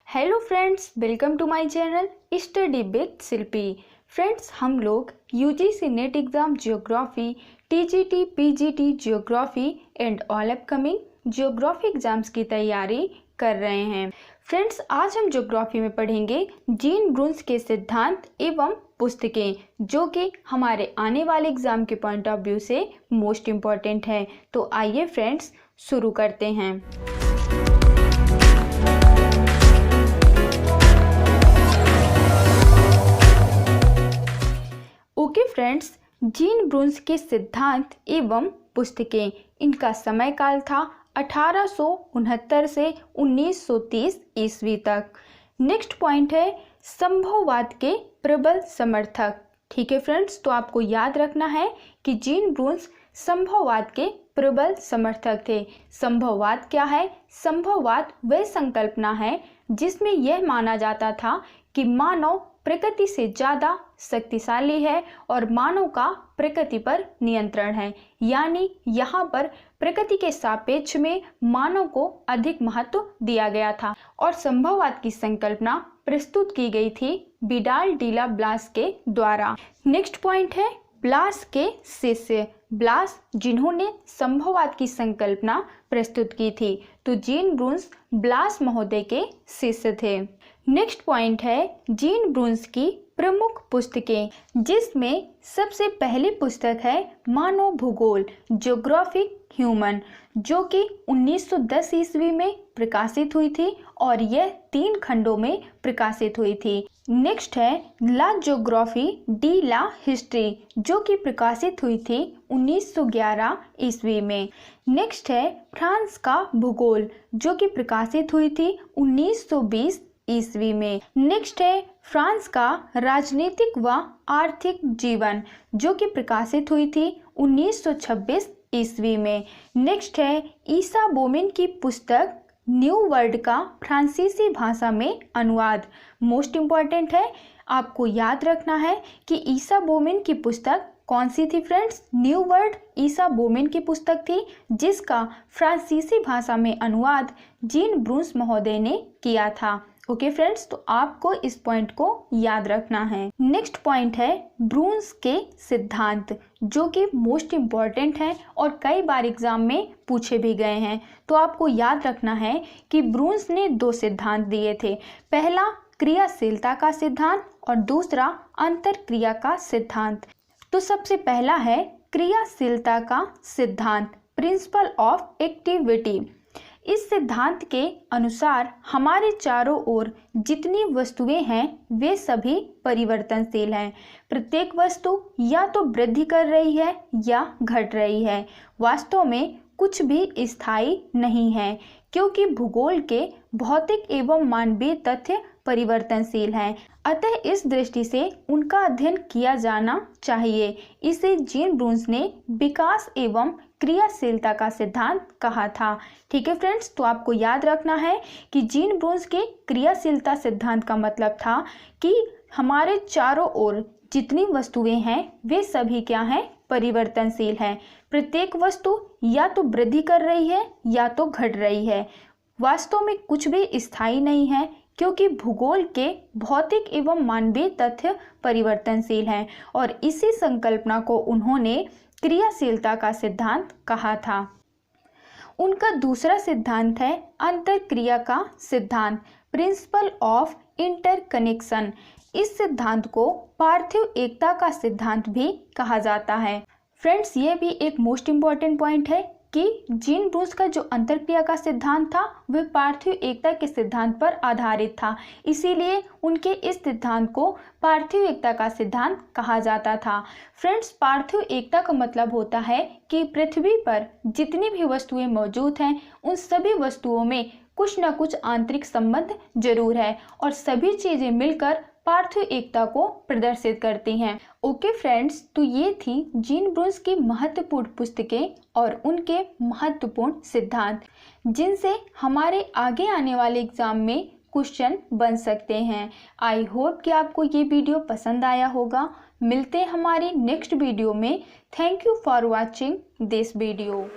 Hello friends, welcome to my channel study with Shilpi. Friends, हम लोग UGC NET exam geography, TGT, PGT geography and all upcoming geography exams की तैयारी कर रहे हैं। फ्रेंड्स, आज हम ज्योग्राफी में पढ़ेंगे जीन ब्रून्स के सिद्धांत एवं पुस्तकें, जो कि हमारे आने वाले एग्जाम के पॉइंट ऑफ व्यू से मोस्ट इम्पॉर्टेंट है। तो आइए फ्रेंड्स, शुरू करते हैं। ओके फ्रेंड्स, जीन ब्रून्स के सिद्धांत एवं पुस्तकें, इनका समय काल था 1869 से 1930 ईस्वी तक। नेक्स्ट पॉइंट है संभववाद के प्रबल समर्थक। ठीक है फ्रेंड्स, तो आपको याद रखना है कि जीन ब्रून्स संभववाद के प्रबल समर्थक थे। संभववाद क्या है? संभववाद वह संकल्पना है जिसमें यह माना जाता था कि मानव प्रकृति से ज़्यादा शक्तिशाली है और मानव का प्रकृति पर नियंत्रण है, यानी यहाँ पर प्रकृति के सापेक्ष में मानव को अधिक महत्व दिया गया था और संभववाद की संकल्पना प्रस्तुत की गई थी विडाल डिला ब्लास के द्वारा। नेक्स्ट पॉइंट है ब्लास के शिष्य। ब्लास जिन्होंने संभववाद की संकल्पना प्रस्तुत की थी, तो जीन ब्रून्स ब्लास महोदय के शिष्य थे। नेक्स्ट पॉइंट है जीन ब्रून्स की प्रमुख पुस्तकें, जिसमें सबसे पहली पुस्तक है मानव भूगोल ज्योग्राफिक ह्यूमन, जो कि 1910 ईस्वी में प्रकाशित हुई थी और यह 3 खंडों में प्रकाशित हुई थी। नेक्स्ट है ला ज्योग्राफी डी ला हिस्ट्री, जो कि प्रकाशित हुई थी 1911 ईस्वी में। नेक्स्ट है फ्रांस का भूगोल, जो कि प्रकाशित हुई थी 1920 ईस्वी में। नेक्स्ट है फ्रांस का राजनीतिक व आर्थिक जीवन, जो कि प्रकाशित हुई थी 1926 ईस्वी में। नेक्स्ट है ईसा बोमिन की पुस्तक न्यू वर्ल्ड का फ्रांसीसी भाषा में अनुवाद। मोस्ट इम्पॉर्टेंट है, आपको याद रखना है कि ईसा बोमिन की पुस्तक कौन सी थी फ्रेंड्स? न्यू वर्ल्ड ईसा बोमिन की पुस्तक थी, जिसका फ्रांसीसी भाषा में अनुवाद जीन ब्रून्स महोदय ने किया था। ओके फ्रेंड्स, तो आपको इस पॉइंट को याद रखना है। नेक्स्ट पॉइंट है ब्रून्स के सिद्धांत, जो कि मोस्ट इम्पॉर्टेंट है और कई बार एग्जाम में पूछे भी गए हैं। तो आपको याद रखना है कि ब्रून्स ने 2 सिद्धांत दिए थे। पहला क्रियाशीलता का सिद्धांत और दूसरा अंतरक्रिया का सिद्धांत। तो सबसे पहला है क्रियाशीलता का सिद्धांत, प्रिंसिपल ऑफ एक्टिविटी। इस सिद्धांत के अनुसार हमारे चारों ओर जितनी वस्तुएं हैं वे सभी परिवर्तनशील हैं। प्रत्येक वस्तु या तो वृद्धि कर रही है या घट रही है। वास्तव में कुछ भी स्थायी नहीं है, क्योंकि भूगोल के भौतिक एवं मानवीय तथ्य परिवर्तनशील हैं। अतः इस दृष्टि से उनका अध्ययन किया जाना चाहिए। इसे जीन ब्रून्स ने विकास एवं क्रियाशीलता का सिद्धांत कहा था। ठीक है फ्रेंड्स, तो आपको याद रखना है कि जीन ब्रून्स के क्रियाशीलता सिद्धांत का मतलब था कि हमारे चारों ओर जितनी वस्तुएं हैं वे सभी क्या हैं? परिवर्तनशील हैं। प्रत्येक वस्तु या तो वृद्धि कर रही है या तो घट रही है। वास्तव में कुछ भी स्थायी नहीं है, क्योंकि भूगोल के भौतिक एवं मानवीय तथ्य परिवर्तनशील हैं और इसी संकल्पना को उन्होंने क्रियाशीलता का सिद्धांत कहा था। उनका दूसरा सिद्धांत है अंतरक्रिया का सिद्धांत, प्रिंसिपल ऑफ इंटरकनेक्शन। इस सिद्धांत को पार्थिव एकता का सिद्धांत भी कहा जाता है। फ्रेंड्स, ये भी एक मोस्ट इम्पॉर्टेंट पॉइंट है कि जीन ब्रून्स का जो अंतरक्रिया का सिद्धांत था वह पार्थिव एकता के सिद्धांत पर आधारित था, इसीलिए उनके इस सिद्धांत को पार्थिव एकता का सिद्धांत कहा जाता था। फ्रेंड्स, पार्थिव एकता का मतलब होता है कि पृथ्वी पर जितनी भी वस्तुएं मौजूद हैं उन सभी वस्तुओं में कुछ न कुछ आंतरिक संबंध जरूर है और सभी चीजें मिलकर पार्थिव एकता को प्रदर्शित करती हैं। ओके फ्रेंड्स, तो ये थी जीन ब्रून्स की महत्वपूर्ण पुस्तकें और उनके महत्वपूर्ण सिद्धांत, जिनसे हमारे आगे आने वाले एग्जाम में क्वेश्चन बन सकते हैं। आई होप कि आपको ये वीडियो पसंद आया होगा। मिलते हैं हमारे नेक्स्ट वीडियो में। Thank you for watching this video.